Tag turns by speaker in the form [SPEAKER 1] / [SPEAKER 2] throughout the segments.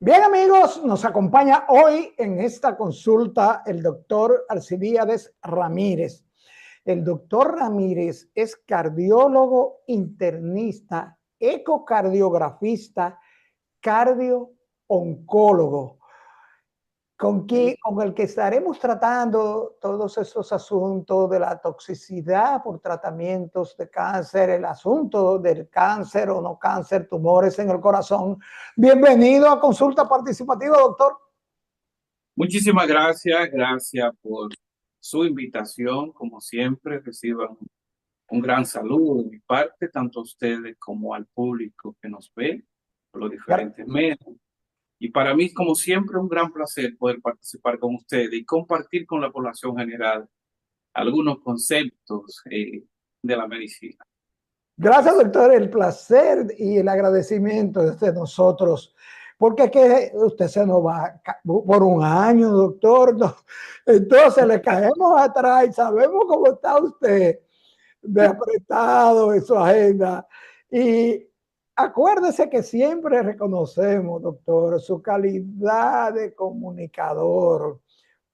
[SPEAKER 1] Bien, amigos, nos acompaña hoy en esta consulta el doctor Alcibiades Ramírez. El doctor Ramírez es cardiólogo internista, ecocardiografista, cardio-oncólogo, con el que estaremos tratando todos estos asuntos de la toxicidad por tratamientos de cáncer, el asunto del cáncer o no cáncer, tumores en el corazón. Bienvenido a Consulta Participativa, doctor.
[SPEAKER 2] Muchísimas gracias, gracias por su invitación. Como siempre, reciban un gran saludo de mi parte, tanto a ustedes como al público que nos ve por los diferentes medios. Y para mí, como siempre, un gran placer poder participar con ustedes y compartir con la población general algunos conceptos de la medicina.
[SPEAKER 1] Gracias, doctor. El placer y el agradecimiento es de nosotros, porque es que usted se nos va por un año, doctor. ¿No? Entonces le caemos atrás y sabemos cómo está usted de apretado en su agenda. Y acuérdese que siempre reconocemos, doctor, su calidad de comunicador,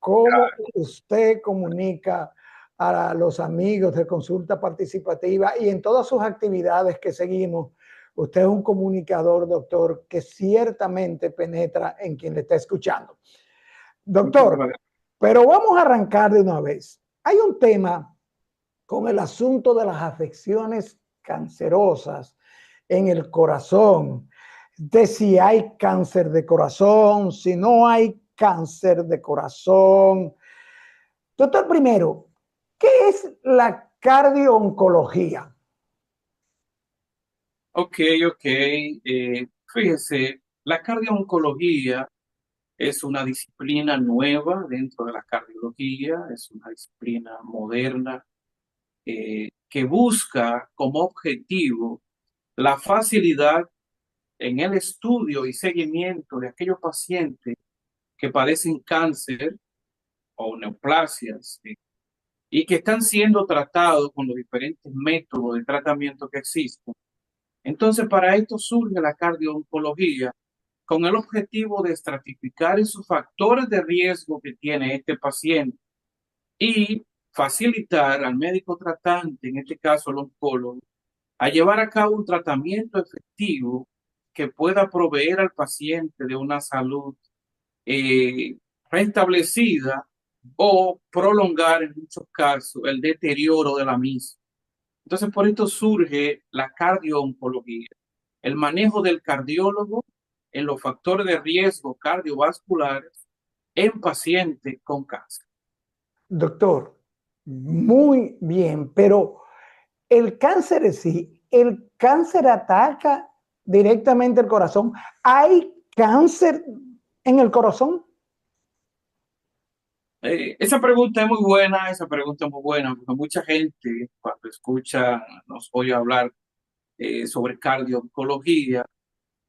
[SPEAKER 1] cómo usted comunica a los amigos de Consulta Participativa y en todas sus actividades que seguimos. Usted es un comunicador, doctor, que ciertamente penetra en quien le está escuchando. Doctor, pero vamos a arrancar de una vez. Hay un tema con el asunto de las afecciones cancerosas en el corazón, de si hay cáncer de corazón, si no hay cáncer de corazón. Doctor, primero, ¿qué es la cardio-oncología?
[SPEAKER 2] Ok, ok. Fíjese, la cardio-oncología es una disciplina nueva dentro de la cardiología, es una disciplina moderna que busca como objetivo la facilidad en el estudio y seguimiento de aquellos pacientes que padecen cáncer o neoplasias y que están siendo tratados con los diferentes métodos de tratamiento que existen. Entonces, para esto surge la cardio-oncología con el objetivo de estratificar esos factores de riesgo que tiene este paciente y facilitar al médico tratante, en este caso el oncólogo, a llevar a cabo un tratamiento efectivo que pueda proveer al paciente de una salud eh, restablecida o prolongar en muchos casos el deterioro de la misma. Entonces, por esto surge la cardio-oncología, el manejo del cardiólogo en los factores de riesgo cardiovasculares en pacientes con cáncer.
[SPEAKER 1] Doctor, muy bien, pero el cáncer en sí, el cáncer ataca directamente el corazón. ¿Hay cáncer en el corazón?
[SPEAKER 2] Esa pregunta es muy buena, esa pregunta es muy buena, porque mucha gente cuando escucha, nos oye hablar sobre cardio-oncología,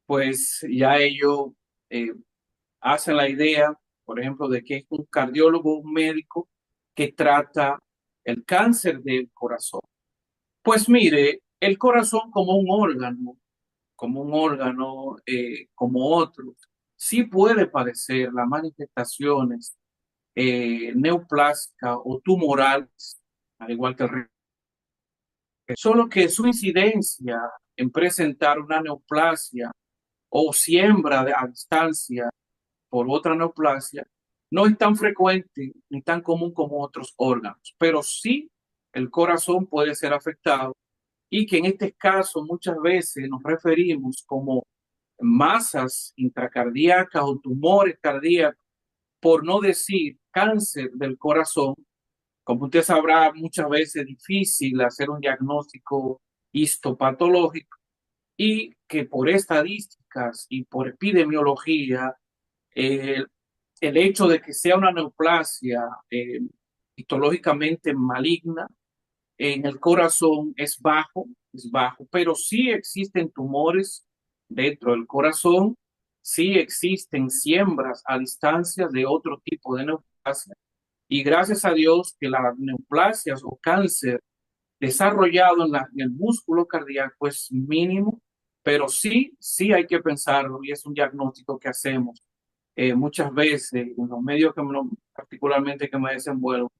[SPEAKER 2] pues ya ellos eh, hacen la idea, por ejemplo, de que es un cardiólogo, un médico que trata el cáncer del corazón. Pues mire, el corazón como un órgano, como otro, sí puede padecer las manifestaciones neoplásicas o tumorales, al igual que el resto, solo que su incidencia en presentar una neoplasia o siembra a distancia por otra neoplasia no es tan frecuente ni tan común como otros órganos, pero sí el corazón puede ser afectado y que en este caso muchas veces nos referimos como masas intracardíacas o tumores cardíacos, por no decir cáncer del corazón. Como usted sabrá, muchas veces es difícil hacer un diagnóstico histopatológico y que por estadísticas y por epidemiología, eh, el hecho de que sea una neoplasia histológicamente maligna en el corazón es bajo, pero sí existen tumores dentro del corazón, sí existen siembras a distancia de otro tipo de neoplasia. Y gracias a Dios que las neoplasias o cáncer desarrollado en el músculo cardíaco es mínimo pero sí, sí hay que pensarlo y es un diagnóstico que hacemos muchas veces en los medios particularmente que me desenvuelvo,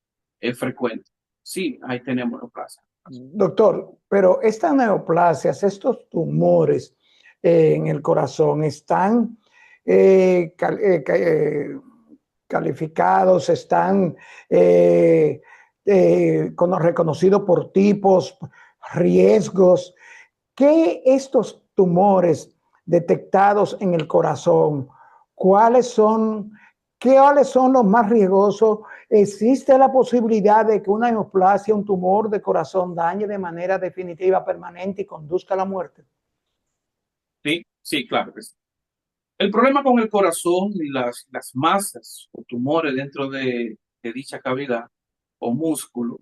[SPEAKER 2] es frecuente. Sí, ahí tenemos neoplasia.
[SPEAKER 1] Doctor, pero estas neoplasias, estos tumores en el corazón, ¿están calificados, están reconocidos por tipos, riesgos? ¿Qué estos tumores detectados en el corazón, cuáles son, cuáles son los más riesgosos? ¿Existe la posibilidad de que una neoplasia, un tumor de corazón, dañe de manera definitiva, permanente y conduzca a la muerte?
[SPEAKER 2] Sí, sí, claro que sí. El problema con el corazón y las masas o tumores dentro de dicha cavidad o músculo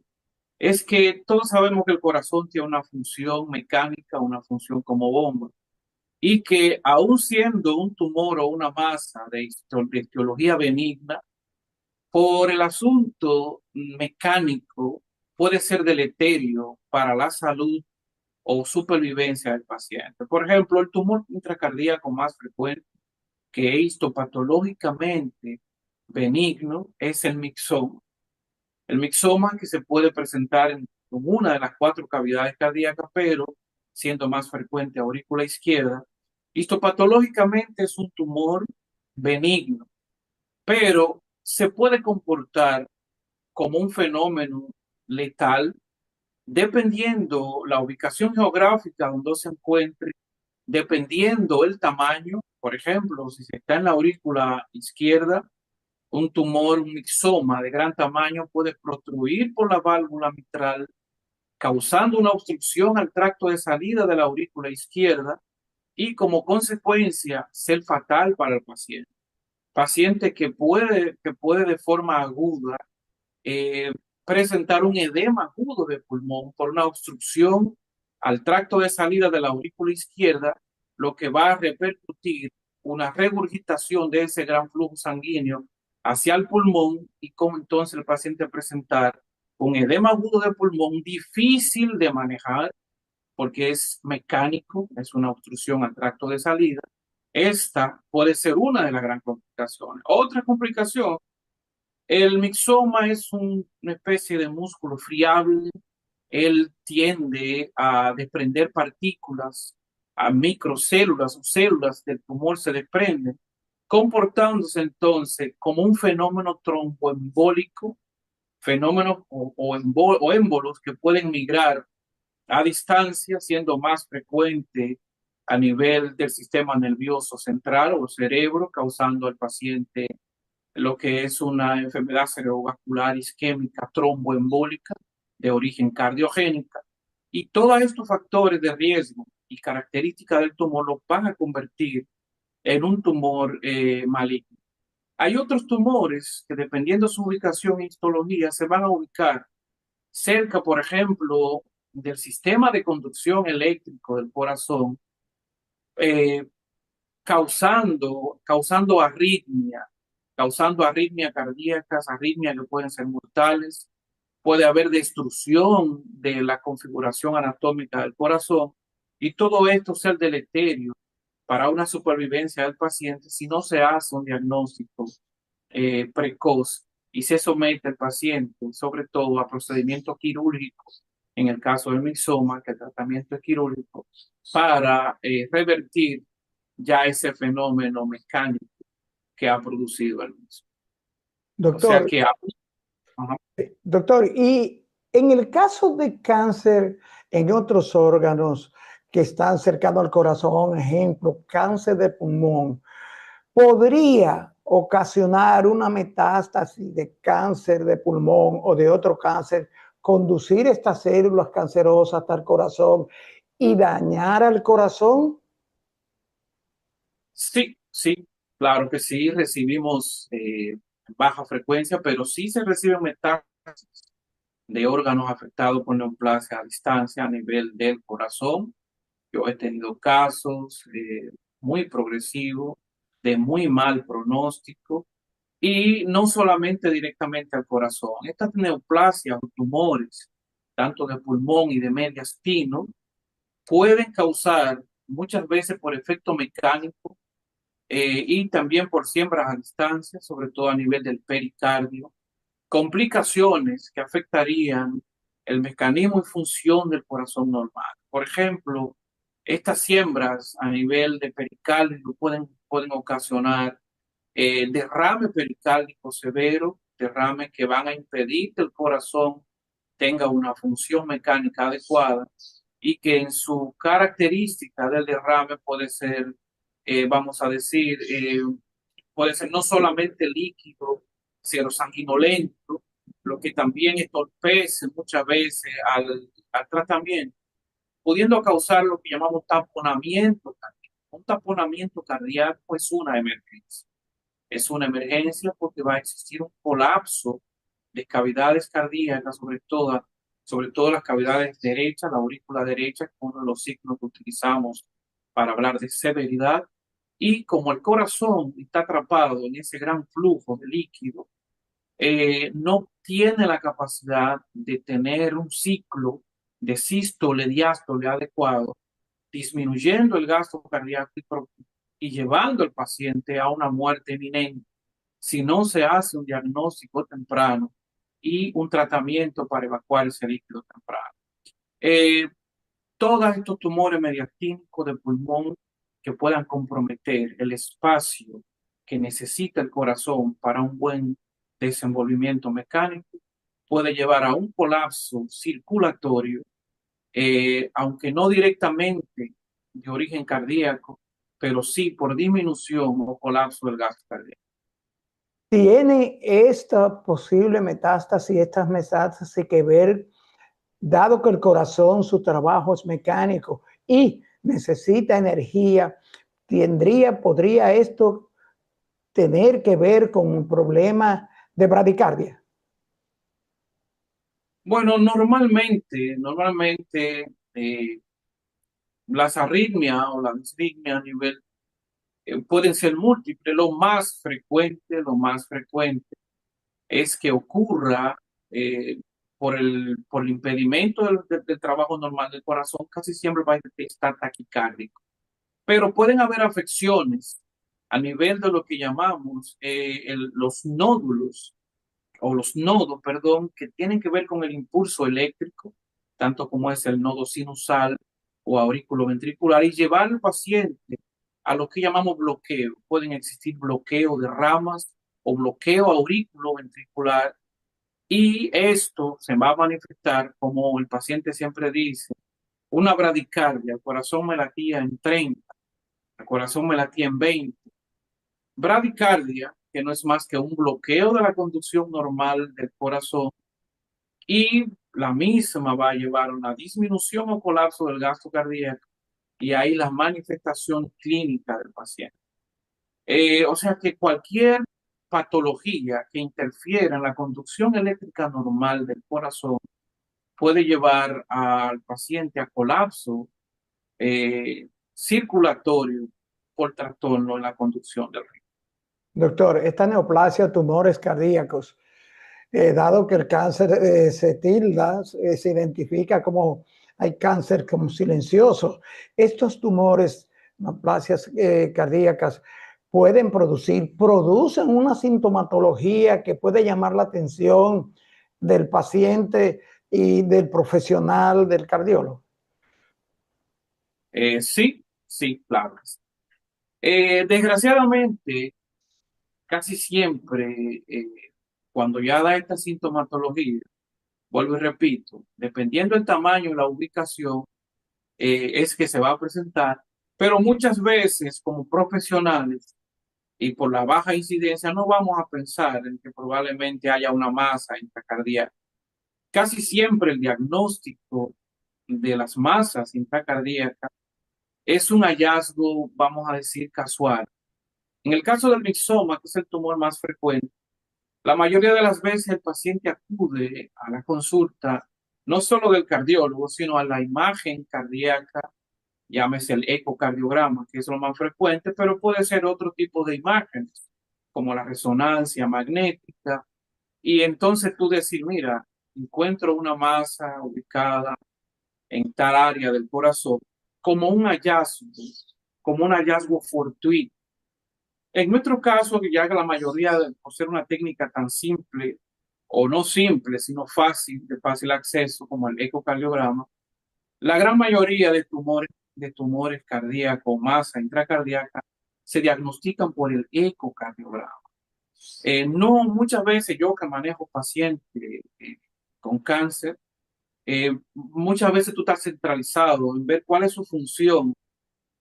[SPEAKER 2] es que todos sabemos que el corazón tiene una función mecánica, una función como bomba, y que aun siendo un tumor o una masa de etiología benigna, por el asunto mecánico puede ser deleterio para la salud o supervivencia del paciente. Por ejemplo, el tumor intracardíaco más frecuente que es histopatológicamente benigno es el mixoma. El mixoma que se puede presentar en una de las cuatro cavidades cardíacas, pero siendo más frecuente aurícula izquierda. Histopatológicamente es un tumor benigno, pero se puede comportar como un fenómeno letal dependiendo la ubicación geográfica donde se encuentre, dependiendo el tamaño. Por ejemplo, si se está en la aurícula izquierda, un tumor, un mixoma de gran tamaño puede protruir por la válvula mitral, causando una obstrucción al tracto de salida de la aurícula izquierda y como consecuencia ser fatal para el paciente. Paciente que puede de forma aguda eh, presentar un edema agudo de pulmón por una obstrucción al tracto de salida de la aurícula izquierda, lo que va a repercutir una regurgitación de ese gran flujo sanguíneo hacia el pulmón y como entonces el paciente presentar un edema agudo de pulmón difícil de manejar porque es mecánico, es una obstrucción al tracto de salida. Esta puede ser una de las grandes complicaciones. Otra complicación, el mixoma es una especie de músculo friable. Él tiende a desprender partículas, a microcélulas o células del tumor se desprenden, comportándose entonces como un fenómeno tromboembólico, fenómenos o émbolos que pueden migrar a distancia, siendo más frecuente a nivel del sistema nervioso central o cerebro, causando al paciente lo que es una enfermedad cerebrovascular isquémica tromboembólica de origen cardiogénica. Y todos estos factores de riesgo y características del tumor lo van a convertir en un tumor maligno. Hay otros tumores que dependiendo de su ubicación e histología se van a ubicar cerca, por ejemplo, del sistema de conducción eléctrico del corazón, eh, causando arritmia cardíacas, arritmias que pueden ser mortales. Puede haber destrucción de la configuración anatómica del corazón y todo esto ser deleterio para una supervivencia del paciente si no se hace un diagnóstico precoz y se somete al paciente, sobre todo a procedimientos quirúrgicos, en el caso del mixoma, que el tratamiento es quirúrgico, para revertir ya ese fenómeno mecánico que ha producido el mismo. O sea
[SPEAKER 1] Doctor,
[SPEAKER 2] que,
[SPEAKER 1] doctor, y en el caso de cáncer en otros órganos que están cercanos al corazón, ejemplo, cáncer de pulmón, podría ocasionar una metástasis de cáncer de pulmón o de otro cáncer, conducir estas células cancerosas hasta el corazón y dañar al corazón.
[SPEAKER 2] sí, sí, claro que sí, recibimos baja frecuencia, pero sí se reciben metástasis de órganos afectados por neoplasia a distancia a nivel del corazón. Yo he tenido casos muy progresivos, de muy mal pronóstico, y no solamente directamente al corazón. Estas neoplasias o tumores, tanto de pulmón y de mediastino, pueden causar muchas veces por efecto mecánico y también por siembras a distancia, sobre todo a nivel del pericardio, complicaciones que afectarían el mecanismo y función del corazón normal. Por ejemplo, estas siembras a nivel de pericardio pueden ocasionar derrame pericárdico severo, derrames que van a impedir que el corazón tenga una función mecánica adecuada y que en su característica del derrame puede ser, vamos a decir, puede ser no solamente líquido, sino sanguinolento, lo que también entorpece muchas veces al tratamiento, pudiendo causar lo que llamamos taponamiento cardíaco. Un taponamiento cardíaco es una emergencia. Es una emergencia porque va a existir un colapso de cavidades cardíacas, sobre todo las cavidades derechas, la aurícula derecha, que es uno de los signos que utilizamos para hablar de severidad. Y como el corazón está atrapado en ese gran flujo de líquido, no tiene la capacidad de tener un ciclo de sístole, diástole adecuado, disminuyendo el gasto cardíaco y llevando al paciente a una muerte inminente si no se hace un diagnóstico temprano y un tratamiento para evacuar ese líquido temprano. Eh, Todos estos tumores mediastínicos de pulmón que puedan comprometer el espacio que necesita el corazón para un buen desenvolvimiento mecánico puede llevar a un colapso circulatorio, aunque no directamente de origen cardíaco, pero sí por disminución o colapso del gasto cardíaco.
[SPEAKER 1] ¿Tiene esta posible metástasis, estas metástasis que ver, dado que el corazón, su trabajo es mecánico y necesita energía, podría esto tener que ver con un problema de bradicardia?
[SPEAKER 2] Bueno, normalmente las arritmias o la disritmia a nivel pueden ser múltiples. Lo más frecuente es que ocurra eh, por el impedimento del trabajo normal del corazón, casi siempre va a estar taquicárdico. Pero pueden haber afecciones a nivel de lo que llamamos los nódulos o los nodos, perdón, que tienen que ver con el impulso eléctrico, tanto como es el nodo sinusal o auriculoventricular, y llevar al paciente a lo que llamamos bloqueo. Pueden existir bloqueo de ramas o bloqueo auriculoventricular, y esto se va a manifestar, como el paciente siempre dice, una bradicardia. El corazón me latía en 30, el corazón me latía en 20. Bradicardia, que no es más que un bloqueo de la conducción normal del corazón, y la misma va a llevar a una disminución o colapso del gasto cardíaco y ahí la manifestación clínica del paciente. O sea que cualquier patología que interfiera en la conducción eléctrica normal del corazón puede llevar al paciente a colapso circulatorio por trastorno en la conducción del ritmo.
[SPEAKER 1] Doctor, esta neoplasia, tumores cardíacos, dado que el cáncer se tilda, se identifica como hay cáncer como silencioso, estos tumores, neoplasias cardíacas, producen una sintomatología que puede llamar la atención del paciente y del profesional del cardiólogo.
[SPEAKER 2] Sí, sí, claro. Desgraciadamente, casi siempre, cuando ya da esta sintomatología, vuelvo y repito, dependiendo del tamaño y la ubicación, es que se va a presentar, pero muchas veces como profesionales y por la baja incidencia no vamos a pensar en que probablemente haya una masa intracardíaca. Casi siempre el diagnóstico de las masas intracardíacas es un hallazgo, vamos a decir, casual. En el caso del mixoma, que es el tumor más frecuente, la mayoría de las veces el paciente acude a la consulta no solo del cardiólogo, sino a la imagen cardíaca, llámese el ecocardiograma, que es lo más frecuente, pero puede ser otro tipo de imágenes, como la resonancia magnética, y entonces tú decir, mira, encuentro una masa ubicada en tal área del corazón, como como un hallazgo fortuito. En nuestro caso, ya que la mayoría, por ser una técnica tan simple, o no simple, sino fácil, de fácil acceso, como el ecocardiograma, la gran mayoría de tumores cardíacos, masa intracardíaca, se diagnostican por el ecocardiograma. No muchas veces yo que manejo pacientes con cáncer, muchas veces tú estás centralizado en ver cuál es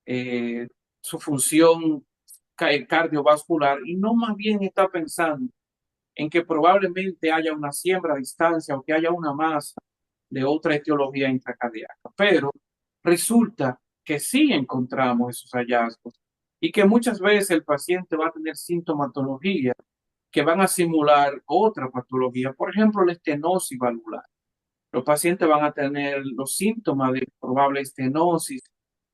[SPEAKER 2] eh, su función cardiovascular y no más bien está pensando en que probablemente haya una siembra a distancia o que haya una masa de otra etiología intracardíaca. Pero resulta que sí encontramos esos hallazgos y que muchas veces el paciente va a tener sintomatología que van a simular otra patología, por ejemplo, la estenosis valvular. Los pacientes van a tener los síntomas de probable estenosis,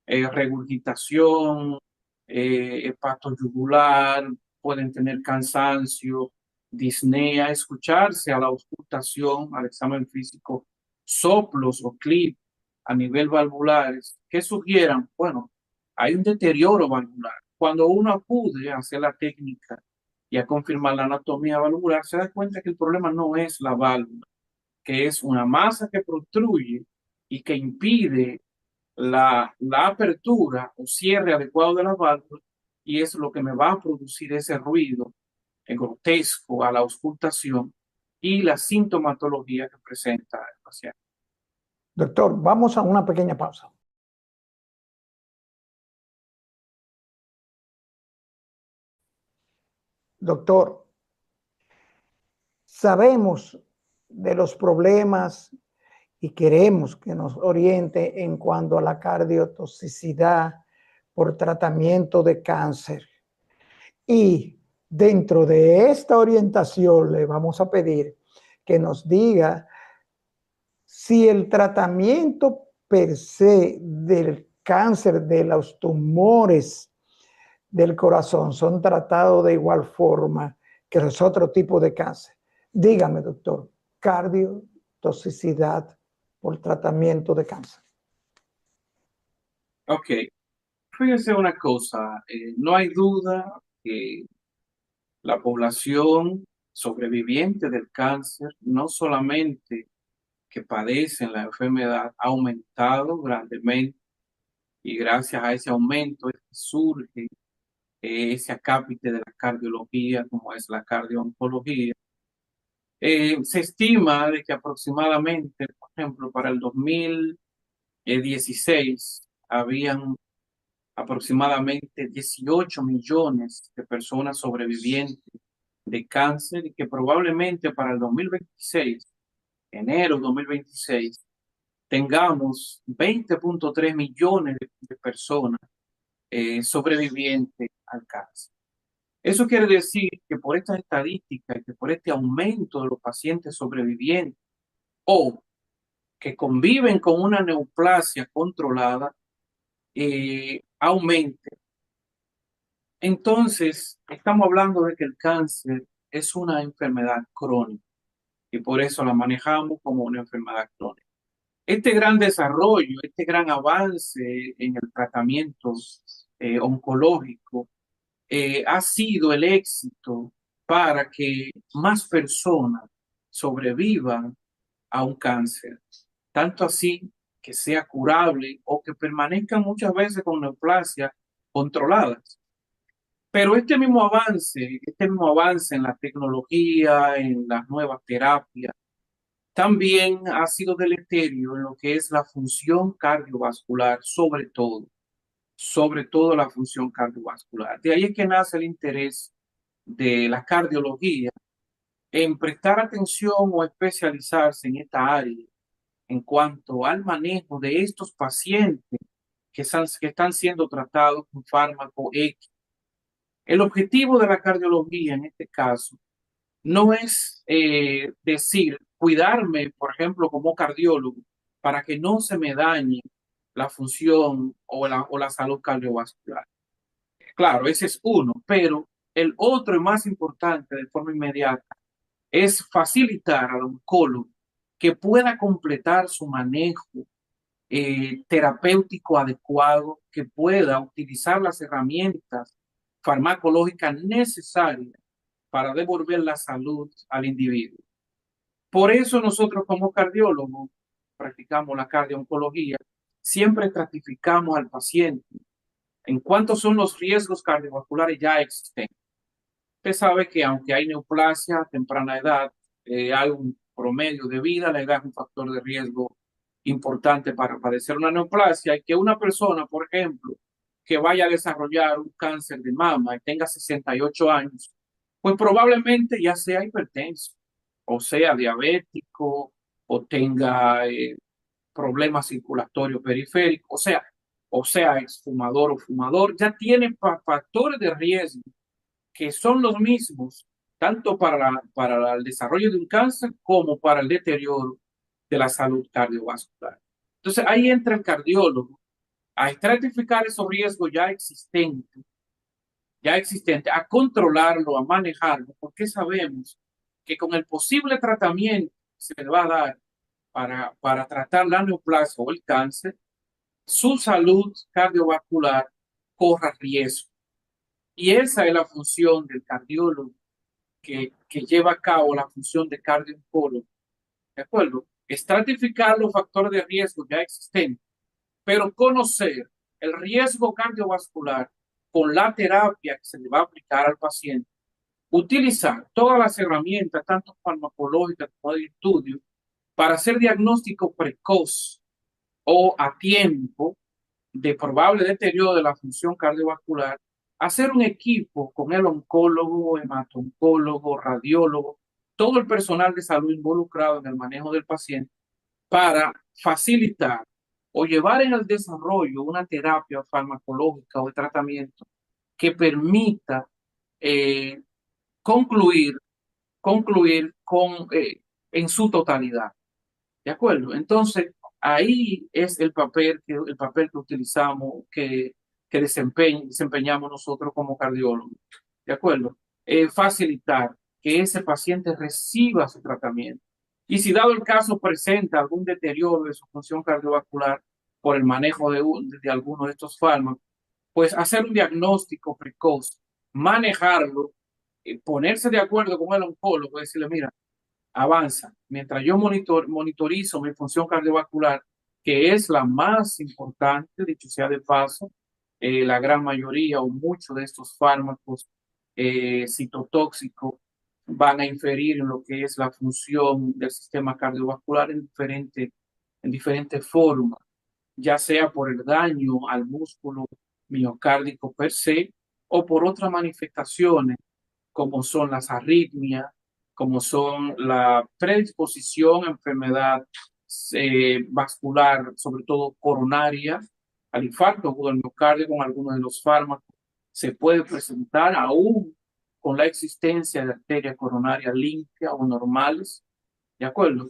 [SPEAKER 2] regurgitación, hepato yugular, pueden tener cansancio, disnea, escucharse a la auscultación, al examen físico, soplos o clip a nivel valvulares que sugieran, bueno, hay un deterioro valvular. Cuando uno acude a hacer la técnica y a confirmar la anatomía valvular, se da cuenta que el problema no es la válvula, que es una masa que protruye y que impide la apertura o cierre adecuado de la válvula, y es lo que me va a producir ese ruido grotesco a la auscultación y la sintomatología que presenta el paciente.
[SPEAKER 1] Doctor, vamos a una pequeña pausa. Doctor, sabemos de los problemas y queremos que nos oriente en cuanto a la cardiotoxicidad por tratamiento de cáncer. Y dentro de esta orientación le vamos a pedir que nos diga si el tratamiento per se del cáncer de los tumores del corazón son tratados de igual forma que los otros tipos de cáncer. Dígame, doctor, cardiotoxicidad por tratamiento de cáncer.
[SPEAKER 2] Ok, fíjense una cosa, no hay duda que la población sobreviviente del cáncer no solamente que padecen la enfermedad ha aumentado grandemente y gracias a ese aumento es que surge ese acápite de la cardiología como es la cardiooncología. Se estima de que aproximadamente, por ejemplo, para el 2016 habían aproximadamente 18 millones de personas sobrevivientes de cáncer y que probablemente para el 2026, enero 2026, tengamos 20,3 millones de personas sobrevivientes al cáncer. Eso quiere decir que por estas estadísticas y que por este aumento de los pacientes sobrevivientes o que conviven con una neoplasia controlada, aumente. Entonces, estamos hablando de que el cáncer es una enfermedad crónica y por eso la manejamos como una enfermedad crónica. Este gran desarrollo, este gran avance en el tratamiento oncológico ha sido el éxito para que más personas sobrevivan a un cáncer, tanto así que sea curable o que permanezcan muchas veces con neoplasia controladas. Pero este mismo avance en la tecnología, en las nuevas terapias, también ha sido deleterio en lo que es la función cardiovascular, sobre todo la función cardiovascular. De ahí es que nace el interés de la cardiología en prestar atención o especializarse en esta área en cuanto al manejo de estos pacientes que están siendo tratados con fármaco X. El objetivo de la cardiología en este caso no es decir, cuidarme, por ejemplo, como cardiólogo, para que no se me dañe la función o la salud cardiovascular. Claro, ese es uno, pero el otro y más importante de forma inmediata es facilitar al oncólogo que pueda completar su manejo terapéutico adecuado que pueda utilizar las herramientas farmacológicas necesarias para devolver la salud al individuo. Por eso nosotros como cardiólogos practicamos la cardiooncología, siempre estratificamos al paciente en cuántos son los riesgos cardiovasculares ya existentes. Usted sabe que aunque hay neoplasia a temprana edad, hay un promedio de vida, la edad es un factor de riesgo importante para padecer una neoplasia, y que una persona, por ejemplo, que vaya a desarrollar un cáncer de mama y tenga 68 años, pues probablemente ya sea hipertenso, o sea diabético, o tenga problemas circulatorios periféricos, o sea exfumador o fumador, ya tiene factores de riesgo que son los mismos tanto para el desarrollo de un cáncer como para el deterioro de la salud cardiovascular. Entonces ahí entra el cardiólogo a estratificar esos riesgos ya existentes, a controlarlo, a manejarlo, porque sabemos que con el posible tratamiento que se le va a dar para tratar la neoplasia o el cáncer, su salud cardiovascular corra riesgo. Y esa es la función del cardiólogo que lleva a cabo la función de cardiooncólogo, ¿de acuerdo? Estratificar los factores de riesgo ya existentes, pero conocer el riesgo cardiovascular con la terapia que se le va a aplicar al paciente, utilizar todas las herramientas, tanto farmacológicas como de estudio, para hacer diagnóstico precoz o a tiempo de probable deterioro de la función cardiovascular, hacer un equipo con el oncólogo, hematoncólogo, radiólogo, todo el personal de salud involucrado en el manejo del paciente para facilitar o llevar en el desarrollo una terapia farmacológica o de tratamiento que permita eh, concluir, en su totalidad. ¿De acuerdo? Entonces, ahí es el papel que utilizamos, que desempeñamos nosotros como cardiólogos. ¿De acuerdo? Facilitar que ese paciente reciba su tratamiento. Y si dado el caso presenta algún deterioro de su función cardiovascular por el manejo de alguno de estos fármacos, pues hacer un diagnóstico precoz, manejarlo, ponerse de acuerdo con el oncólogo, decirle, mira, avanza. Mientras yo monitorizo mi función cardiovascular, que es la más importante, dicho sea de paso, la gran mayoría o muchos de estos fármacos citotóxicos van a inferir en lo que es la función del sistema cardiovascular en diferentes formas, ya sea por el daño al músculo miocárdico per se o por otras manifestaciones como son las arritmias, como son la predisposición a enfermedad vascular, sobre todo coronaria, al infarto agudo del miocardio con algunos de los fármacos, se puede presentar aún con la existencia de arterias coronarias limpias o normales, ¿de acuerdo?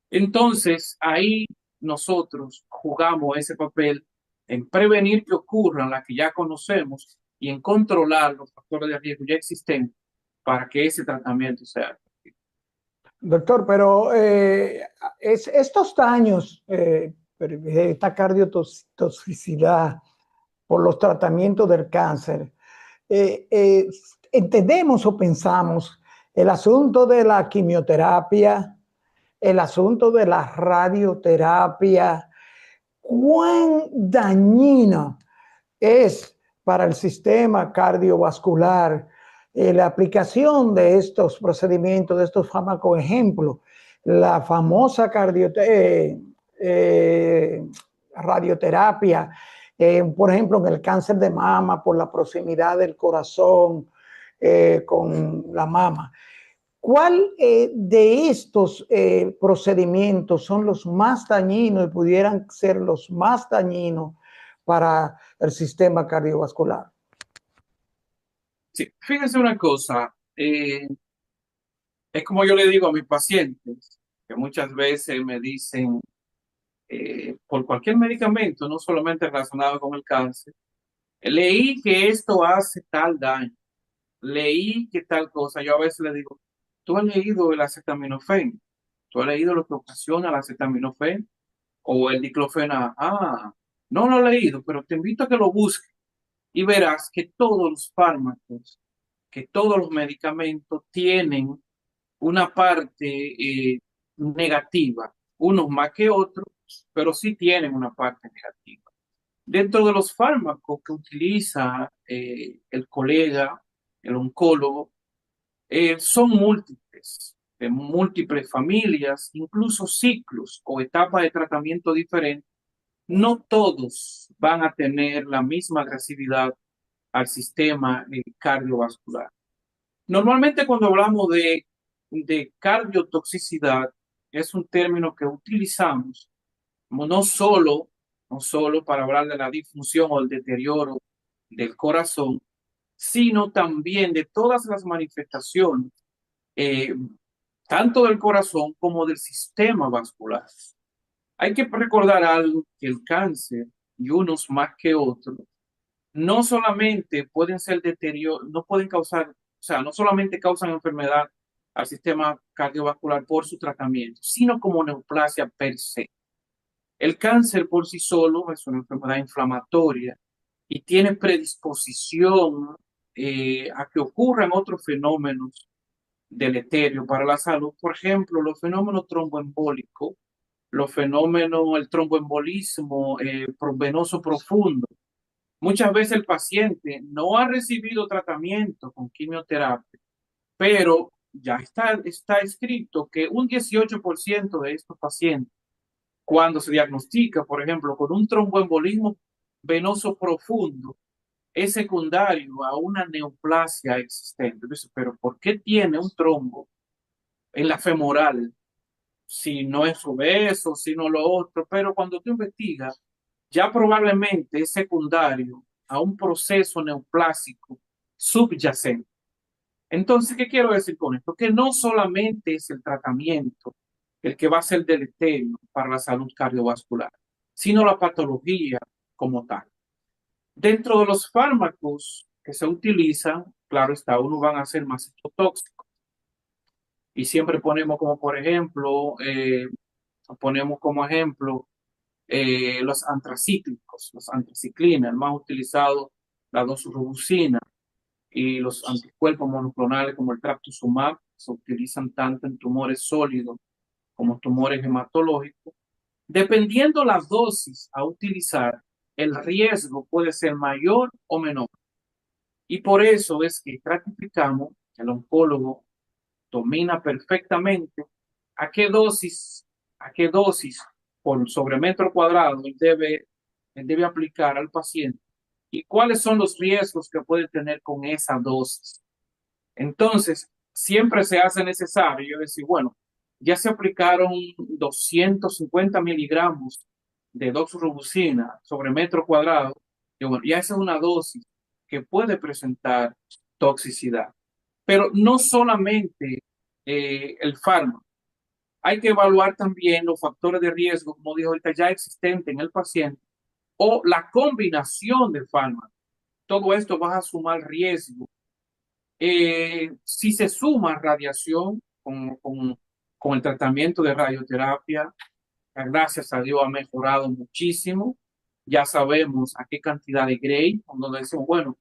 [SPEAKER 2] Entonces, ahí nosotros jugamos ese papel en prevenir que ocurran las que ya conocemos y en controlar los factores de riesgo ya existentes para que ese tratamiento sea efectivo.
[SPEAKER 1] Doctor, pero estos daños, esta cardiotoxicidad por los tratamientos del cáncer, entendemos o pensamos el asunto de la quimioterapia, el asunto de la radioterapia, cuán dañina es para el sistema cardiovascular la aplicación de estos procedimientos, de estos fármacos. Ejemplo, la famosa radioterapia, por ejemplo, en el cáncer de mama, por la proximidad del corazón con la mama. ¿Cuál de estos procedimientos son los más dañinos y pudieran ser los más dañinos para el sistema cardiovascular?
[SPEAKER 2] Sí, fíjense una cosa, es como yo le digo a mis pacientes, que muchas veces me dicen, por cualquier medicamento, no solamente relacionado con el cáncer, leí que esto hace tal daño, leí que tal cosa. Yo a veces le digo, ¿tú has leído el acetaminofén? ¿Tú has leído lo que ocasiona el acetaminofén? o el diclofenac. No lo he leído, pero te invito a que lo busques y verás que todos los fármacos, que todos los medicamentos tienen una parte negativa, unos más que otros, pero sí tienen una parte negativa. Dentro de los fármacos que utiliza el colega, el oncólogo, son múltiples, de múltiples familias, incluso ciclos o etapas de tratamiento diferentes. No todos van a tener la misma agresividad al sistema cardiovascular. Normalmente cuando hablamos de cardiotoxicidad, es un término que utilizamos no solo, no solo para hablar de la disfunción o el deterioro del corazón, sino también de todas las manifestaciones, eh, tanto del corazón como del sistema vascular. Hay que recordar algo, que el cáncer, y unos más que otros, no solamente pueden ser deterioro, no pueden causar, o sea, no solamente causan enfermedad al sistema cardiovascular por su tratamiento, sino como neoplasia per se. El cáncer por sí solo es una enfermedad inflamatoria y tiene predisposición a que ocurran otros fenómenos deleterios para la salud. Por ejemplo, los fenómenos tromboembólicos, los fenómenos, el tromboembolismo venoso profundo. Muchas veces el paciente no ha recibido tratamiento con quimioterapia, pero ya está escrito que un 18% de estos pacientes, cuando se diagnostica, por ejemplo, con un tromboembolismo venoso profundo, es secundario a una neoplasia existente. Entonces, pero ¿por qué tiene un trombo en la femoral si no es obeso, si no lo otro? Pero cuando tú investigas, ya probablemente es secundario a un proceso neoplásico subyacente. Entonces, ¿qué quiero decir con esto? Que no solamente es el tratamiento el que va a ser deleterio para la salud cardiovascular, sino la patología como tal. Dentro de los fármacos que se utilizan, claro está, uno van a ser más citotóxicos. Y siempre ponemos como, por ejemplo, los antracíclicos, los antraciclinas, el más utilizado, la doxorubicina, y los anticuerpos monoclonales como el trastuzumab se utilizan tanto en tumores sólidos como tumores hematológicos. Dependiendo la dosis a utilizar, el riesgo puede ser mayor o menor. Y por eso es que estratificamos, el oncólogo domina perfectamente a qué dosis por sobre metro cuadrado él debe aplicar al paciente y cuáles son los riesgos que puede tener con esa dosis. Entonces, siempre se hace necesario decir, bueno, ya se aplicaron 250 miligramos de doxorubicina sobre metro cuadrado, y bueno, ya esa es una dosis que puede presentar toxicidad. Pero no solamente el fármaco, hay que evaluar también los factores de riesgo, como dijo ahorita, ya existentes en el paciente, o la combinación de fármacos. Todo esto va a sumar riesgo. Si se suma radiación con el tratamiento de radioterapia, gracias a Dios ha mejorado muchísimo. Ya sabemos a qué cantidad de Gray, cuando decimos, bueno,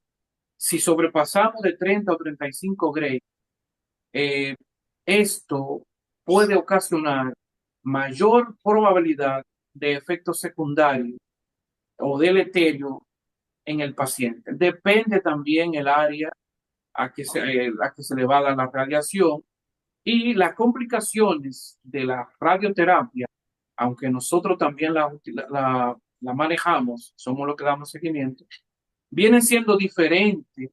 [SPEAKER 2] si sobrepasamos de 30 o 35 Gray, eh, esto puede ocasionar mayor probabilidad de efectos secundarios o deleterio en el paciente. Depende también el área a que se le va a dar la radiación y las complicaciones de la radioterapia, aunque nosotros también la manejamos, somos los que damos seguimiento, vienen siendo diferentes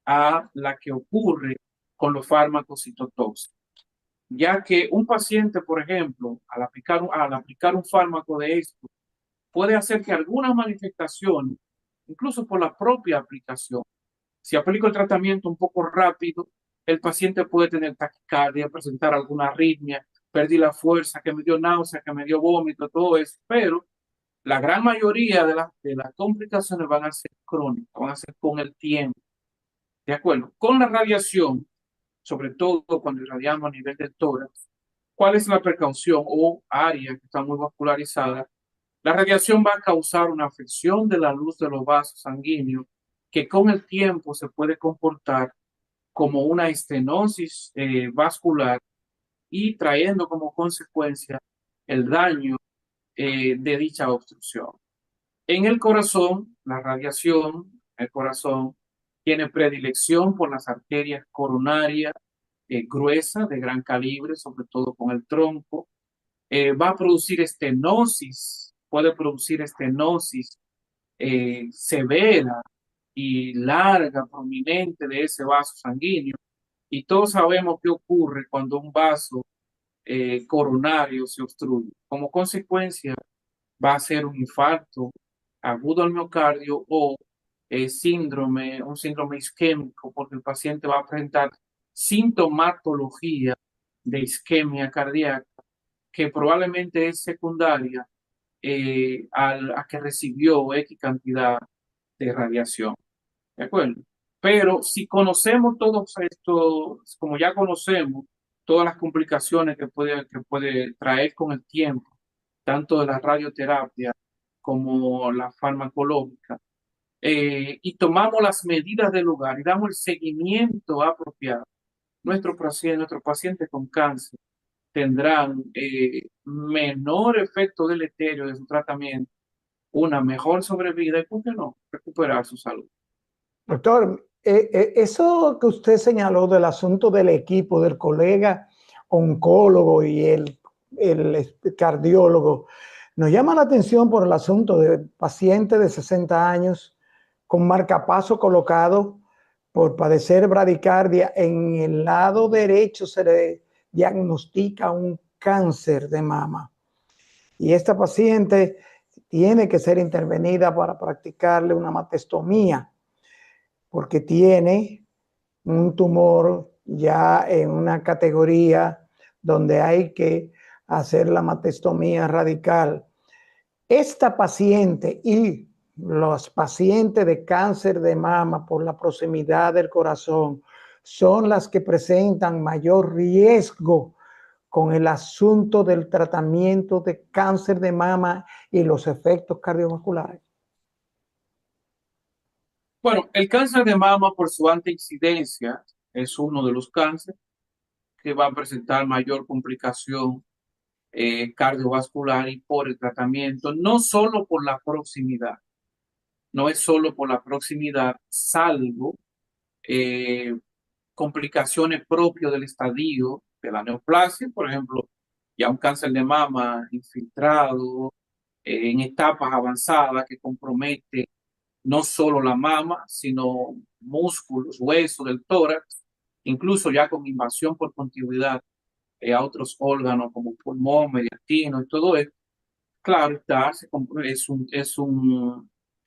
[SPEAKER 2] a la que ocurre con los fármacos citotóxicos, ya que un paciente, por ejemplo, al aplicar un fármaco de esto, puede hacer que algunas manifestaciones, incluso por la propia aplicación, si aplico el tratamiento un poco rápido, el paciente puede tener taquicardia, presentar alguna arritmia, perdí la fuerza, que me dio náusea, que me dio vómito, todo eso, pero la gran mayoría de las complicaciones van a ser crónicas, van a ser con el tiempo, ¿de acuerdo? Con la radiación, sobre todo cuando irradiamos a nivel del tórax, ¿cuál es la precaución o área que está muy vascularizada? La radiación va a causar una afección de la luz de los vasos sanguíneos que con el tiempo se puede comportar como una estenosis vascular y trayendo como consecuencia el daño de dicha obstrucción. En el corazón, la radiación, el corazón tiene predilección por las arterias coronarias gruesas de gran calibre, sobre todo con el tronco. Va a producir estenosis, puede producir estenosis severa y larga, prominente de ese vaso sanguíneo. Y todos sabemos qué ocurre cuando un vaso coronario se obstruye. Como consecuencia, va a ser un infarto agudo al miocardio o un síndrome isquémico, porque el paciente va a presentar sintomatología de isquemia cardíaca que probablemente es secundaria a que recibió X cantidad de radiación. ¿De acuerdo? Pero si conocemos todos estos, como ya conocemos todas las complicaciones que puede traer con el tiempo, tanto de la radioterapia como la farmacológica, y tomamos las medidas del lugar y damos el seguimiento apropiado, nuestro paciente con cáncer tendrán menor efecto deleterio de su tratamiento, una mejor sobrevida y, ¿por qué no?, recuperar su salud.
[SPEAKER 1] Doctor, eso que usted señaló del asunto del equipo, del colega oncólogo y el cardiólogo, nos llama la atención por el asunto de pacientes de 60 años con marcapaso colocado por padecer bradicardia. En el lado derecho se le diagnostica un cáncer de mama. Y esta paciente tiene que ser intervenida para practicarle una mastectomía porque tiene un tumor ya en una categoría donde hay que hacer la mastectomía radical. Esta paciente y los pacientes de cáncer de mama por la proximidad del corazón son las que presentan mayor riesgo con el asunto del tratamiento de cáncer de mama y los efectos cardiovasculares.
[SPEAKER 2] Bueno, el cáncer de mama por su alta incidencia es uno de los cánceres que va a presentar mayor complicación cardiovascular y por el tratamiento, no solo por la proximidad, no es solo por la proximidad, salvo eh, complicaciones propias del estadio de la neoplasia, por ejemplo, ya un cáncer de mama infiltrado en etapas avanzadas que compromete no solo la mama, sino músculos, huesos del tórax, incluso ya con invasión por continuidad a otros órganos como pulmón, mediastino y todo eso. Claro está,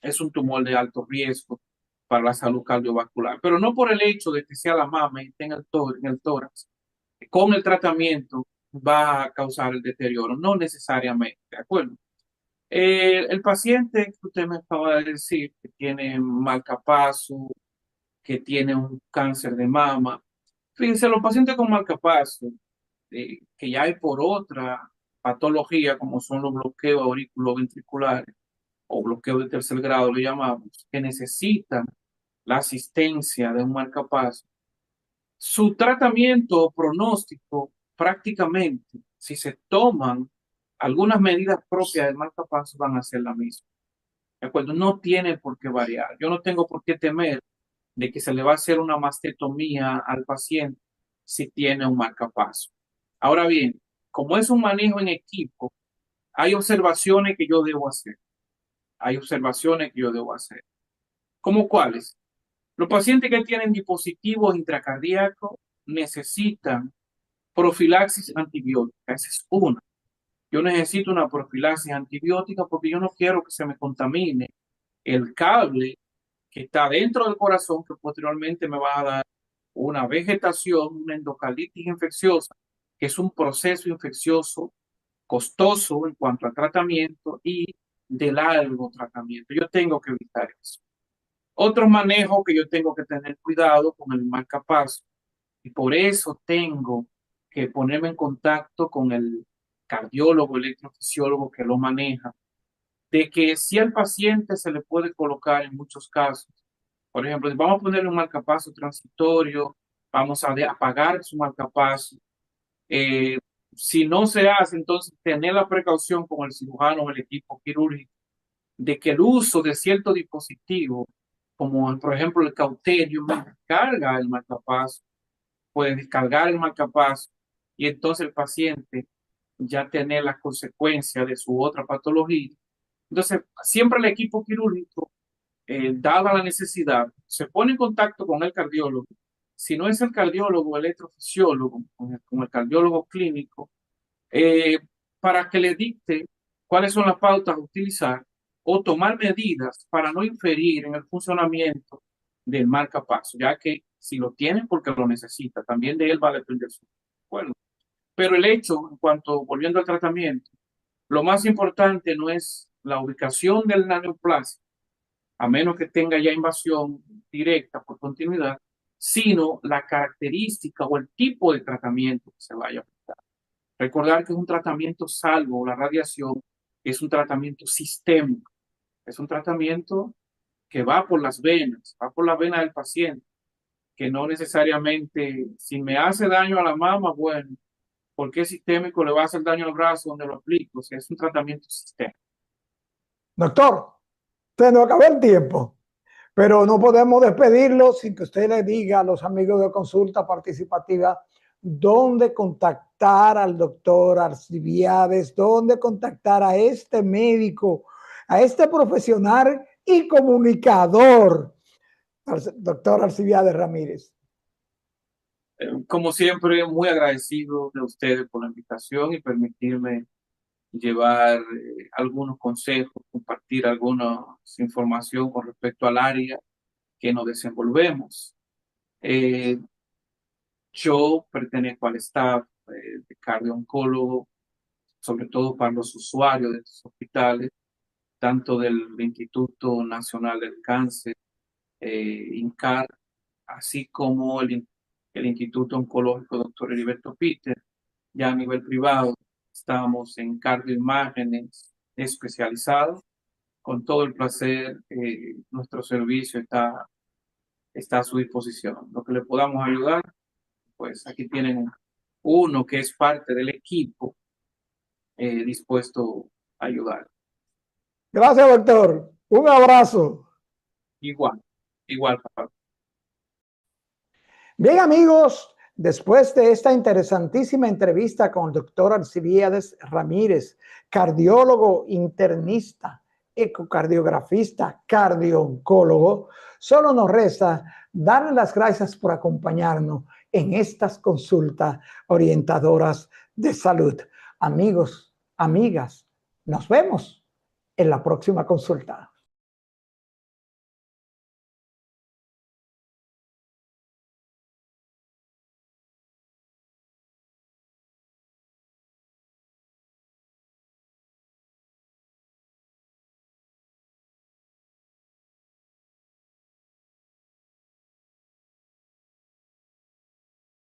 [SPEAKER 2] es un tumor de alto riesgo para la salud cardiovascular, pero no por el hecho de que sea la mama y esté en el tórax. Con el tratamiento va a causar el deterioro, no necesariamente, ¿de acuerdo? El paciente que usted me acaba de decir, que tiene marcapaso, que tiene un cáncer de mama, fíjense, los pacientes con marcapaso, que ya hay por otra patología, como son los bloqueos auriculoventriculares o bloqueos de tercer grado, le llamamos, que necesitan la asistencia de un marcapaso. Su tratamiento pronóstico, prácticamente, si se toman algunas medidas propias del marcapaso, van a ser la misma. ¿De acuerdo? No tiene por qué variar. Yo no tengo por qué temer de que se le va a hacer una mastectomía al paciente si tiene un marcapaso. Ahora bien, como es un manejo en equipo, hay observaciones que yo debo hacer. Hay observaciones que yo debo hacer. ¿Cómo cuáles? Los pacientes que tienen dispositivos intracardíacos necesitan profilaxis antibiótica. Esa es una. Yo necesito una profilaxis antibiótica porque yo no quiero que se me contamine el cable que está dentro del corazón, que posteriormente me va a dar una vegetación, una endocardititis infecciosa, que es un proceso infeccioso costoso en cuanto al tratamiento y de largo tratamiento. Yo tengo que evitar eso. Otro manejo que yo tengo que tener cuidado con el marcapaso, y por eso tengo que ponerme en contacto con el cardiólogo, electrofisiólogo que lo maneja, de que si al paciente se le puede colocar en muchos casos, por ejemplo, vamos a ponerle un marcapaso transitorio, vamos a apagar su marcapaso. Eh, si no se hace, entonces tener la precaución con el cirujano o el equipo quirúrgico de que el uso de cierto dispositivo, como por ejemplo el cauterio, descarga el marcapaso, puede descargar el marcapaso y entonces el paciente ya tener las consecuencias de su otra patología. Entonces, siempre el equipo quirúrgico, dada la necesidad, se pone en contacto con el cardiólogo. Si no es el cardiólogo, el electrofisiólogo, con el cardiólogo clínico, eh, para que le dicte cuáles son las pautas a utilizar o tomar medidas para no inferir en el funcionamiento del marcapaso, ya que si lo tiene porque lo necesita, también de él va a depender su. Bueno, pero el hecho, en cuanto, volviendo al tratamiento, lo más importante no es la ubicación del neoplasia, a menos que tenga ya invasión directa por continuidad, sino la característica o el tipo de tratamiento que se vaya a aplicar. Recordar que es un tratamiento salvo la radiación, es un tratamiento sistémico, es un tratamiento que va por las venas, va por la vena del paciente, que no necesariamente, si me hace daño a la mama, bueno, ¿por qué sistémico le va a hacer daño al brazo donde lo aplico? O sea, es un tratamiento sistémico.
[SPEAKER 1] Doctor, se nos acabó el tiempo, pero no podemos despedirlo sin que usted le diga a los amigos de Consulta Participativa dónde contactar al doctor Alcibiades, dónde contactar a este médico, a este profesional y comunicador, al doctor Alcibiades Ramírez.
[SPEAKER 2] Como siempre, muy agradecido de ustedes por la invitación y permitirme llevar algunos consejos, compartir alguna información con respecto al área que nos desenvolvemos. Eh, yo pertenezco al staff de cardio-oncólogo, sobre todo para los usuarios de estos hospitales, tanto del Instituto Nacional del Cáncer, INCAR, así como el Instituto Oncológico Dr. Heriberto Peter. Ya a nivel privado estamos en cardioimágenes especializados. Con todo el placer, nuestro servicio está a su disposición. Lo que le podamos ayudar, pues aquí tienen uno que es parte del equipo dispuesto a ayudar.
[SPEAKER 1] Gracias, doctor. Un abrazo.
[SPEAKER 2] Igual, igual, papá.
[SPEAKER 1] Bien, amigos, después de esta interesantísima entrevista con el doctor Alcibiades Ramírez, cardiólogo internista, ecocardiografista, cardiooncólogo, solo nos resta darle las gracias por acompañarnos en estas consultas orientadoras de salud. Amigos, amigas, nos vemos en la próxima consulta.